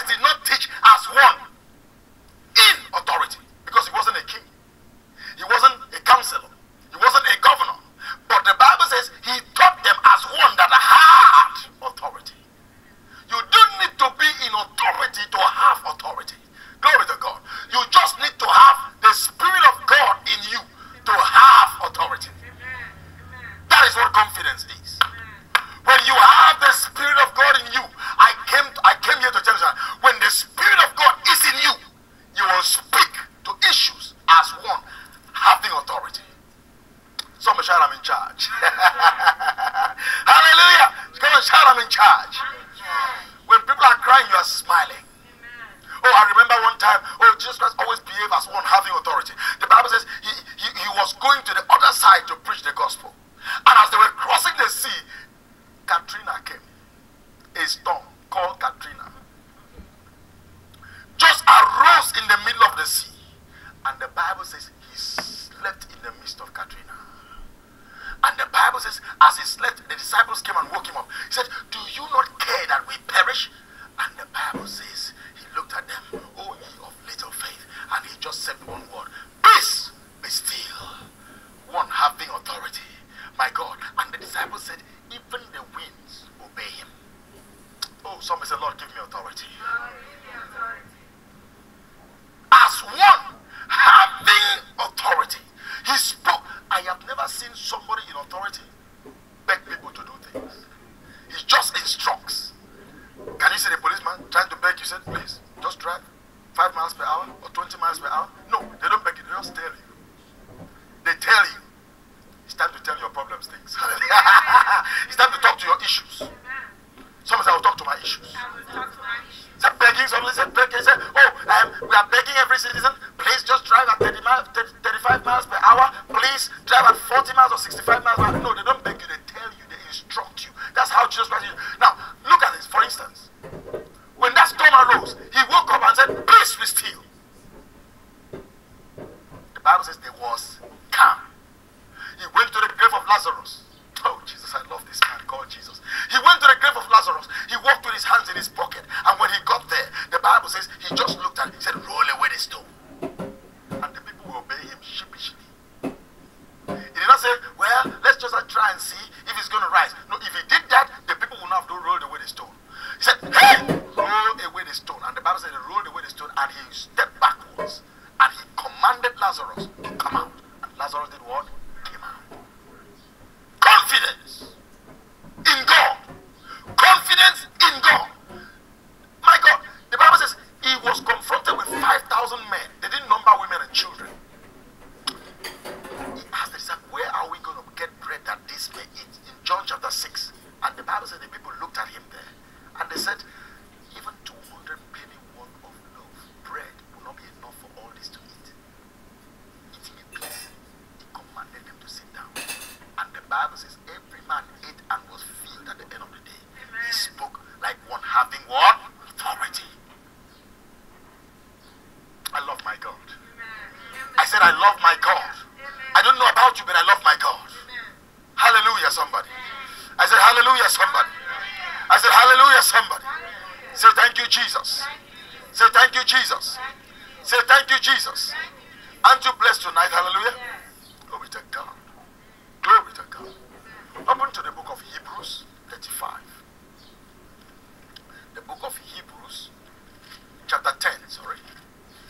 did not teach as one in authority, because he wasn't a king, he wasn't a counselor, he wasn't a governor, but the Bible says he taught them as one that had authority. You don't need to be in authority to have authority. Glory to God. You just need to have the Spirit of God in you to have authority. That is what confidence is. When you have the Spirit of God in you, I came here to tell you that when the Spirit of God is in you, you will speak to issues as one having authority. Someone shout, I'm in charge. Hallelujah. Come on, shout, I'm in charge. When people are crying, you are smiling. Oh, I remember one time, Jesus Christ always behaved as one having authority. The Bible says he was going to the other side to preach the gospel. And as they were crossing the sea, Katrina came. A storm called Katrina just arose in the middle of the sea. And the Bible says he slept in the midst of Katrina. And the Bible says, as he slept, the disciples came and woke him up. He said, do you not care that we perish? And the Bible says, he looked at them, oh ye of little faith. And he just said one word, peace, be still. One having authority. My God. And the disciples said, even the winds obey him. Oh, somebody said, Lord, give me authority. As one having authority, he spoke. I have never seen somebody in authority beg people to do things. He just instructs. Can you see the policeman trying to beg you? Said, please, just drive 5 miles per hour or 20 miles per hour. No, they don't beg you, they just tell you. They tell you. It's time to tell your problems things. It's time to talk to your issues. Someone said, I'll talk to my issues. Said begging, somebody said begging. Said, we are begging every citizen, please just drive at 35 miles per hour. Please drive at 40 miles or 65 miles per hour. No, they don't beg you, they tell you, they instruct you. That's how Jesus Christ is. Now, look at this, for instance. When that storm arose, he woke up and said, peace be still. The Bible says there was calm. He went to the grave of Lazarus. Oh, Jesus, I love this man called Jesus. He went to the grave of Lazarus. He walked with his hands in his pocket. And when he got there, the Bible says he just looked at it. He said, roll away the stone. And the people will obey him sheepishly. He did not say, well, let's just try and see if he's going to rise. No, if he did that, the people would not have to roll away the stone. He said, hey, roll away the stone. And the Bible said he rolled away the stone and he stepped backwards. And he commanded Lazarus to come out. And Lazarus did what? Came out. Confidence in God. Confidence in God. My God, the Bible says he was confronted with 5,000 men. They didn't number women and children. He asked the disciples, where are we going to get bread that this may eat? In John chapter 6. And the Bible said the people looked at him there. And they said, even 200 penny worth of loaf, bread, will not be enough for all this to eat. Eating in peace. He commanded them to sit down. And the Bible says every man ate and was filled at the end of the day. Amen. He spoke like one having what? Authority. I love my God. Amen. I said I love my God. Amen. I don't know about you, but I love my God. Amen. Hallelujah, somebody. Amen. I said hallelujah, somebody. Amen. I said hallelujah, somebody. Amen. Say thank you, Jesus. Say thank you, Jesus. Say thank you, Jesus. Aren't you blessed tonight? Hallelujah. Glory to God. Glory to God. Open to the book of Hebrews 35. The book of Hebrews, chapter 10,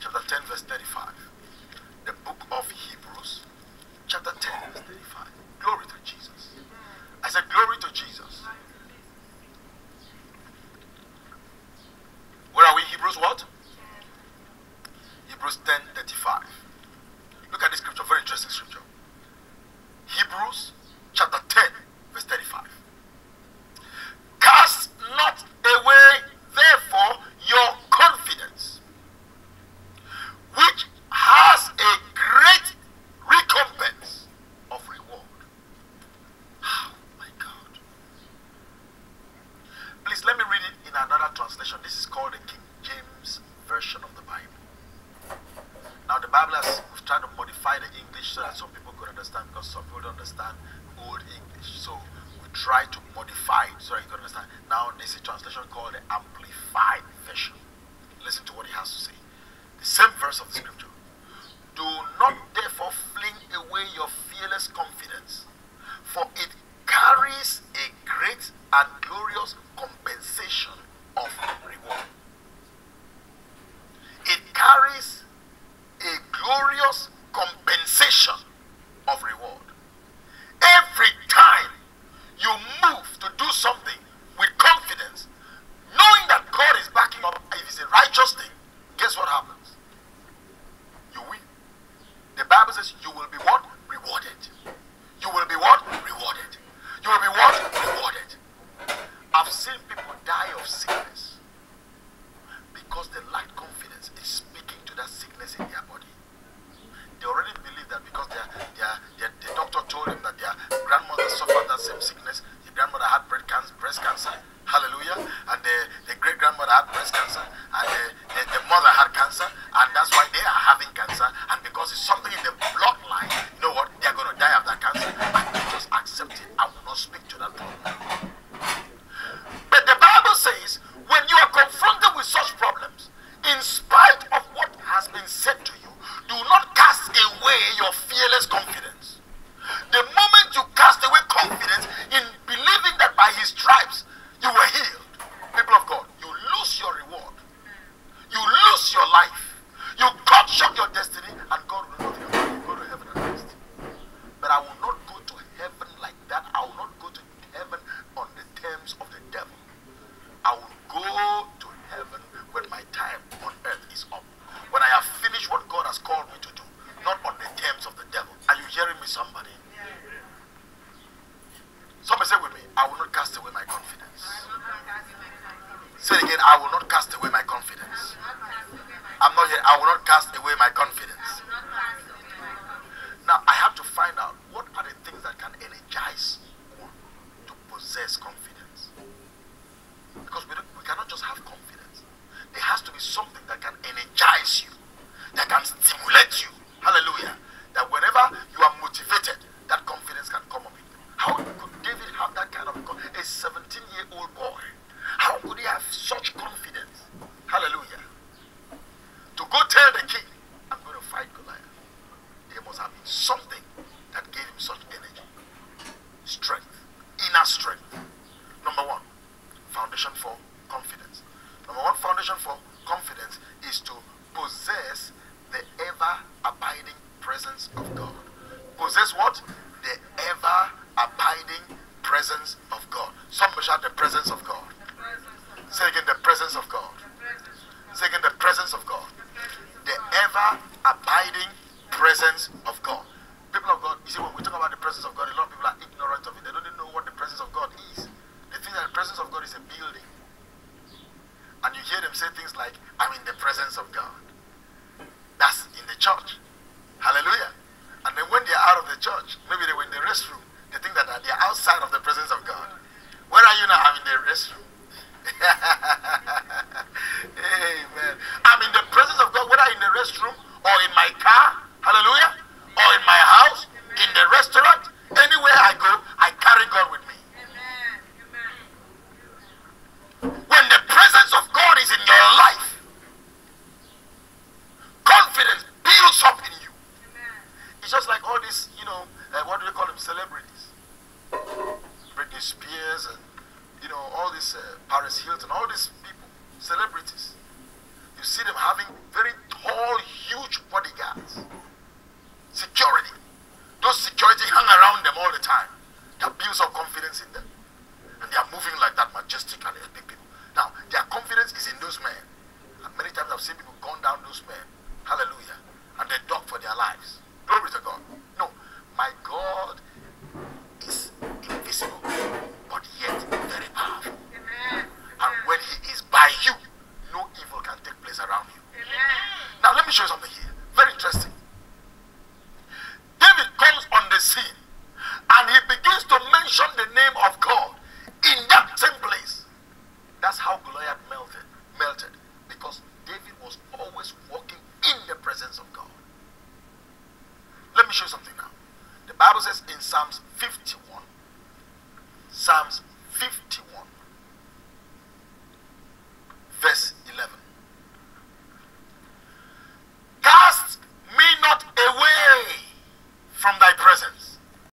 chapter 10, verse 35. The book of Hebrews, chapter 10, verse 35. Glory to Jesus. I said, glory to Jesus. Where are we? Hebrews what? Hebrews 10, 35. Look at this scripture, very interesting scripture. Hebrews chapter 10, verse 35. Cast not away, therefore, your confidence, which has a great recompense of reward. Oh my God. Please let me read it in another translation. This is called the King James Version of the Bible. Now the Bible we've tried to modify the English so that some people could understand, because some people don't understand Old English. So we try to modify it so that you can understand. Now this is a translation called the Amplified Version. Listen to what he has to say. The same verse of the scripture. Do not therefore fling away your fearless confidence, for it carries a great and glorious compensation of reward. It carries a glorious compensation of reward. Every time you move to do something with confidence, knowing that God is backing up, if it's a righteous thing, guess what happens? You win. The Bible says you will be what? Rewarded. You will be what? Rewarded. You will be what? Rewarded. I've seen people die of sickness because they lack confidence in speaking to that sickness in their body. They already believe that because the doctor told them that their grandmother suffered that same sickness. The grandmother had breast cancer. Hallelujah. And the great grandmother had breast cancer. And the mother had cancer. And that's why they are having cancer. And because it's something in the bloodline, you know what? They are going to die of that cancer. And they just accept it. I will not speak to that problem. But the Bible says, when you are confronted with such problems, in spite of what has been said to you, do not cast away your fearless confidence. The moment you cast away confidence in believing that by his stripes you were healed, people of God, you lose your reward. You lose your life. You cut short your destiny, and God will not help you. Go to heaven and rest. But I will not go to heaven like that. I will not go to heaven on the terms of the devil. I will go to heaven when my time on earth is up. When I have finished what God has called me to do, not on the terms of the devil. Are you hearing me, somebody? Somebody say with me, I will not cast away my confidence. Say it again, I will not cast away my confidence. I'm not here, I will not cast away my confidence. Now, I have to find out what are the things that can energize one to possess confidence. Because we cannot just have confidence. There has to be something that can energize you, that can stimulate you. Hallelujah. That whenever you are motivated, that confidence can come up in you. How could David have that kind of confidence? A 17-year-old boy. How could he have such confidence? Hallelujah. To go tell the king, I'm going to fight Goliath. There must have been something that gave him such energy. Strength. Inner strength. Number one, foundation for confidence. Number one foundation for confidence is to possess the ever-abiding presence of God. Possess what? The ever-abiding presence of God. Somebody shout the presence of God. Say again, the presence of God. Say again, the presence of God. The ever-abiding presence of God. People of God, you see, when we talk about the presence of God, a lot of people are ignorant of it. They don't even know what the presence of God is. They think that the presence of God is a building. And you hear them say things like, I'm in the presence of God. That's in the church. Hallelujah. And then when they're out of the church, maybe they were in the restroom, they think that they're outside of the presence of God. Where are you now? I'm in the restroom. Amen. I'm in the presence of God, whether in the restroom or in my car, hallelujah, or in my house, in the restaurant, anywhere I go, I carry God with me. When the presence of God is in your life, confidence builds up in you. It's just like all these, what do they call them, celebrities? Britney Spears and, all these Paris Hilton, all these people, celebrities. You see them having very tall, huge bodyguards. Security. Those security hang around them all the time. That builds up confidence in them.